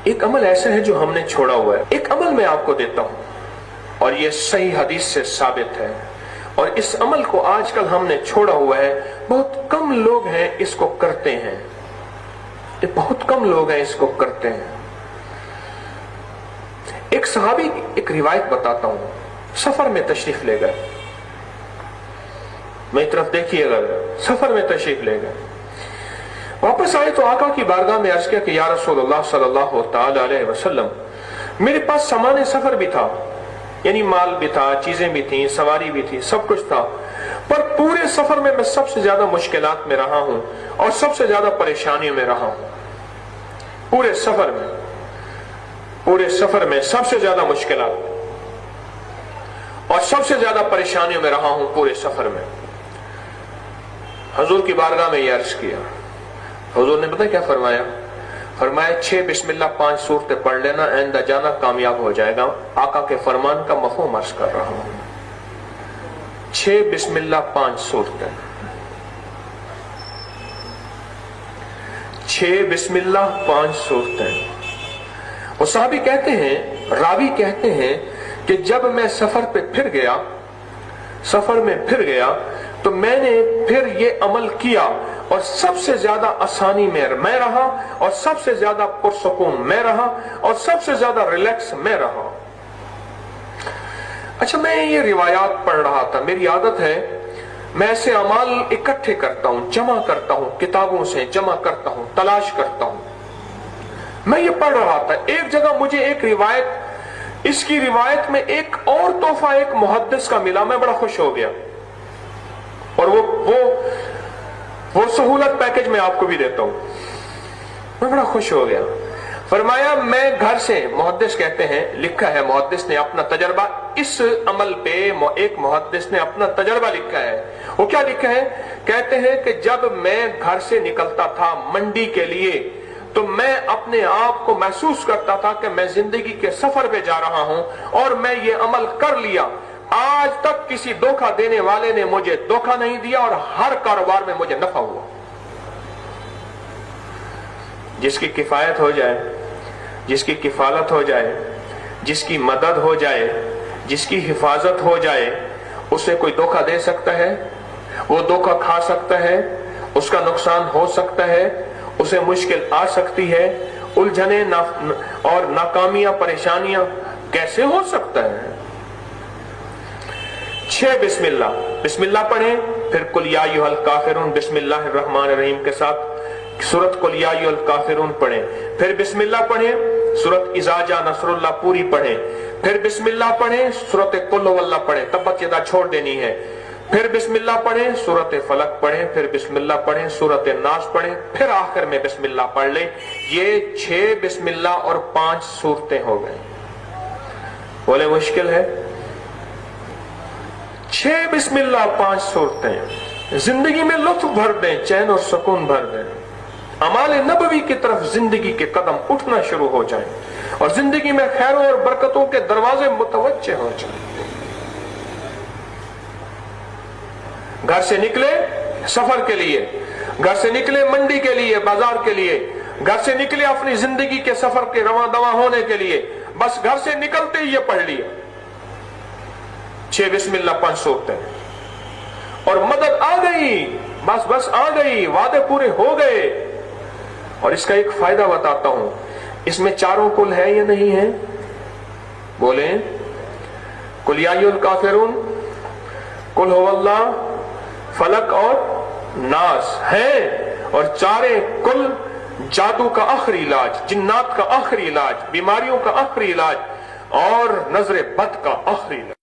ایک عمل ایسا ہے جو ہم نے چھوڑا ہوا ہے. ایک عمل میں آپ کو دیتا ہوں اور یہ صحیح حدیث سے ثابت ہے، اور اس عمل کو آج کل ہم نے چھوڑا ہوا ہے. بہت کم لوگ ہیں اس کو کرتے ہیں، بہت کم لوگ ہیں اس کو کرتے ہیں. ایک صحابی ایک روایت بتاتا ہوں. سفر میں تشریف لے گئے، میری طرف دیکھیے گا، سفر میں تشریف لے گئے. واپس آئے تو آقا کی بارگاہ میں عرض کیا کہ یا رسول اللہ صلی اللہ تعالی علیہ وسلم، میرے پاس سامان سفر بھی تھا، یعنی مال بھی تھا، چیزیں بھی تھیں، سواری بھی تھی، سب کچھ تھا، پر پورے سفر میں سب سے زیادہ مشکلات میں رہا ہوں اور سب سے زیادہ پریشانیوں میں رہا ہوں. پورے سفر میں سب سے زیادہ مشکلات اور سب سے زیادہ پریشانیوں میں رہا ہوں پورے سفر میں. حضور کی بارگاہ میں یہ عرض کیا. حضور نے پتہ کیا فرمایا؟ فرمایا 6 بسم اللہ 5 صورتیں پڑھ لینا، آئندہ جانا کامیاب ہو جائے گا. آقا کے فرمان کا مفہوم عرض کر رہا ہوں. 6 بسم اللہ 5 صورتیں، 6 بسم اللہ 5 صورتیں. وہ صحابی کہتے ہیں، راوی کہتے ہیں کہ جب میں سفر میں پھر گیا تو میں نے پھر یہ عمل کیا اور سب سے زیادہ آسانی میں رہا اور سب سے زیادہ پرسکون میں رہا اور سب سے زیادہ ریلیکس میں رہا. اچھا، میں یہ روایات پڑھ رہا تھا. میری عادت ہے میں ایسے اعمال اکٹھے کرتا ہوں، جمع کرتا ہوں، کتابوں سے جمع کرتا ہوں، تلاش کرتا ہوں. میں یہ پڑھ رہا تھا، ایک جگہ مجھے ایک روایت، اس کی روایت میں ایک اور تحفہ ایک محدث کا ملا. میں بڑا خوش ہو گیا، اور وہ سہولت پیکج میں آپ کو بھی دیتا ہوں. میں بڑا خوش ہو گیا. فرمایا میں گھر سے، محدث کہتے ہیں، لکھا ہے محدث نے اپنا تجربہ اس عمل پہ، ایک محدث نے اپنا تجربہ لکھا ہے. وہ کیا لکھا ہے؟ کہتے ہیں کہ جب میں گھر سے نکلتا تھا منڈی کے لیے تو میں اپنے آپ کو محسوس کرتا تھا کہ میں زندگی کے سفر پہ جا رہا ہوں اور میں یہ عمل کر لیا. آج تک کسی دھوکہ دینے والے نے مجھے دھوکہ نہیں دیا اور ہر کاروبار میں مجھے نفع ہوا. جس کی کفایت ہو جائے، جس کی کفالت ہو جائے، جس کی مدد ہو جائے، جس کی حفاظت ہو جائے، اسے کوئی دھوکہ دے سکتا ہے؟ وہ دھوکہ کھا سکتا ہے، اس کا نقصان ہو سکتا ہے، اسے مشکل آ سکتی ہے، الجھنیں اور ناکامیاں، پریشانیاں کیسے ہو سکتا ہے؟ 6 بسم اللہ پڑھیں، پھر قل یا ایھا الکافرون بسم اللہ الرحمن الرحیم کے ساتھ سورۃ قل یا ایھا الکافرون پڑھیں، پھر بسم اللہ پڑھیں، سورۃ اذا جاء نصر اللہ پوری پڑھیں، پھر بسم اللہ پڑھیں، سورۃ قل هو اللہ پڑھیں، تبت یدا چھوڑ دینی ہے، پھر بسم اللہ پڑھیں، سورۃ فلق پڑھیں، پھر بسم اللہ پڑھیں، سورۃ الناس پڑھیں، پھر آخر میں بسم اللہ پڑھ لیں. یہ 6 بسم اللہ اور 5 صورتیں ہو گئیں. بولے مشکل ہے؟ 6 بسم اللہ 5 صورتیں زندگی میں لطف بھر دیں، چین اور سکون بھر دیں. اعمال نبوی کی طرف زندگی کے قدم اٹھنا شروع ہو جائیں اور زندگی میں خیروں اور برکتوں کے دروازے متوجہ ہو جائیں. گھر سے نکلے سفر کے لیے، گھر سے نکلے منڈی کے لیے، بازار کے لیے، گھر سے نکلے اپنی زندگی کے سفر کے رواں دواں ہونے کے لیے، بس گھر سے نکلتے ہی یہ پڑھ لیا 6 بسم اللہ 5 صورتیں، اور مدد آ گئی، بس آ گئی، وعدے پورے ہو گئے. اور اس کا ایک فائدہ بتاتا ہوں، اس میں چاروں کل ہے یا نہیں ہے؟ بولیں، قل یا ایھا الکافرون، قل هو اللہ، فلق اور ناس ہیں، اور چارے کل جادو کا آخری علاج، جنات کا آخری علاج، بیماریوں کا آخری علاج اور نظر بد کا آخری علاج.